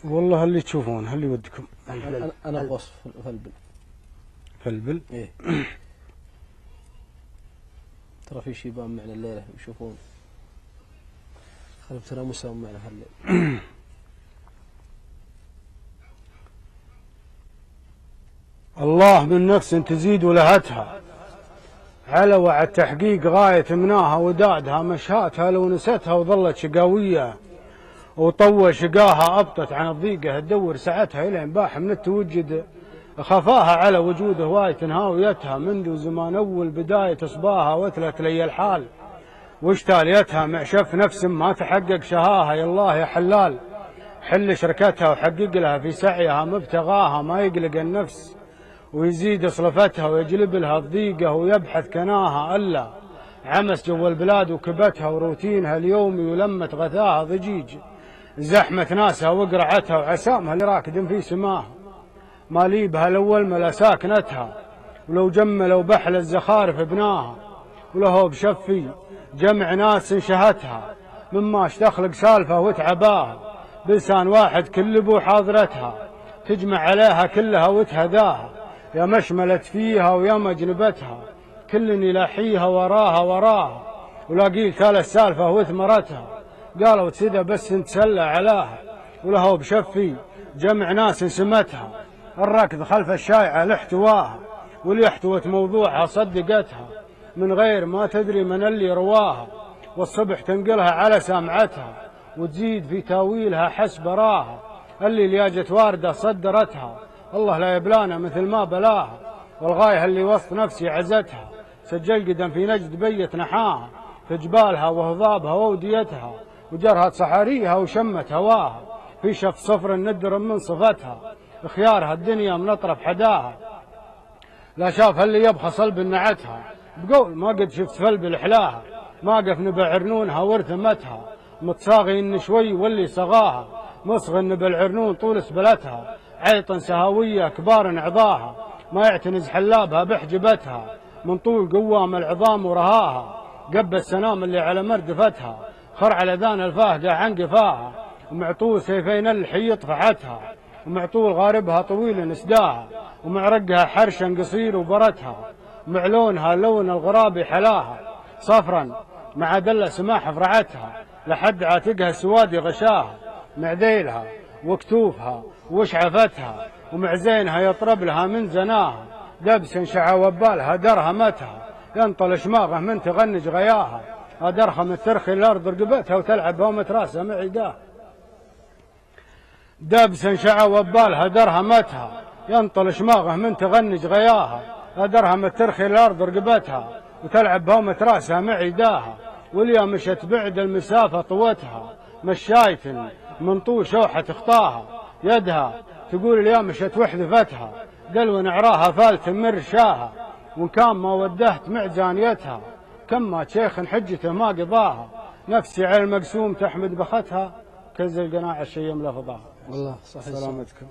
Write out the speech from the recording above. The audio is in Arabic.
والله اللي تشوفون اللي ودكم. أنا بوصف فلبل. فلبل؟ إيه. ترى في شيبان معنا الليلة يشوفون. خلف ترى مساوم معنا هالليل. الله من نفس تزيد ولهتها، على وعى التحقيق غاية مناها ودادها، مشهاتها لو نستها وظلت شقاوية، وطول شقاها أبطت عن الضيقة تدور ساعتها إلى باح من التوجد، خفاها على وجود هواية هاويتها منذ زمان أول بداية صباها وثلت لي الحال، واشتاليتها مع شف نفس ما تحقق شهاها. يا الله يا حلال حل شركتها وحقق لها في سعيها مبتغاها، ما يقلق النفس ويزيد صلفتها ويجلب لها الضيقة ويبحث كناها، ألا عمس جو البلاد وكبتها وروتينها اليومي ولمت غثاها ضجيج زحمة ناسها وقرعتها وعسامها اللي راكد في سماها، ماليبها الأول ملا ساكنتها ولو جملوا بحل الزخارف بناها، وله بشفي جمع ناس انشهتها مما اشتخلق سالفة وتعباها، بلسان واحد كل بو حاضرتها تجمع عليها كلها وتهداها، يا مشملت فيها ويا مجنبتها كل يلاحيها وراها ولاقيل ثالث سالفة وثمرتها، قالوا تسدى بس نتسلى علاها، وله بشفي جمع ناس سمتها الركض خلف الشايعة لاحتواها، واللي احتوت موضوعها صدقتها من غير ما تدري من اللي رواها، والصبح تنقلها على سامعتها وتزيد في تاويلها حسب راها، اللي لياجت واردة صدرتها الله لا يبلانا مثل ما بلاها، والغاية اللي وسط نفسي عزتها سجل قدم في نجد بيت نحاها، في جبالها وهضابها ووديتها وجرهت صحاريها وشمت هواها، في شف صفر الندر من صفتها خيارها الدنيا من اطرف حداها، لا شاف اللي يبخى صلب نعتها بقول ما قد شفت فلب الحلاها، ما قف نبع عرنونها وارتمتها متصاغي ان شوي واللي صغاها، مصغ نبع العرنون طول سبلتها عيطا سهاوية كبار عضاها، ما يعتنز حلابها بحجبتها من طول قوام العظام ورهاها، قب السنام اللي على مردفتها خرع الاذان الفاهقة عن قفاها، ومعطول سيفين الحيط فحتها، ومعطول غاربها طويل نسداها، ومعرقها حرشا قصير وبرتها، مع لونها لون الغرابي حلاها صفرا مع دل سماح فرعتها، لحد عاتقها السوادي غشاها، مع ذيلها وكتوفها وشعفتها، ومع زينها يطرب لها من زناها، دبس شعى وبالها درهمتها ينطل شماغه من تغنج غياها، درهم الترخي الارض رقبتها وتلعب بومة راسها معيقاه، دبس شعى وبالها درهمتها ينطل شماغه من تغنج غياها، درهم الترخي الارض رقبتها وتلعب بومة راسها معيداها، واليوم مشت بعد المسافة طوتها مشايت من طول شوحة اخطاها، يدها تقول اليوم مشت وحذفتها دلو نعراها فالت من رشاها، وان كان ما ودهت مع زانيتها كما شيخ حجته ما قضاها، نفسي على المقسوم تحمد بختها كز القناع الشيم لفظاها. والله صحيح. سلامتكم.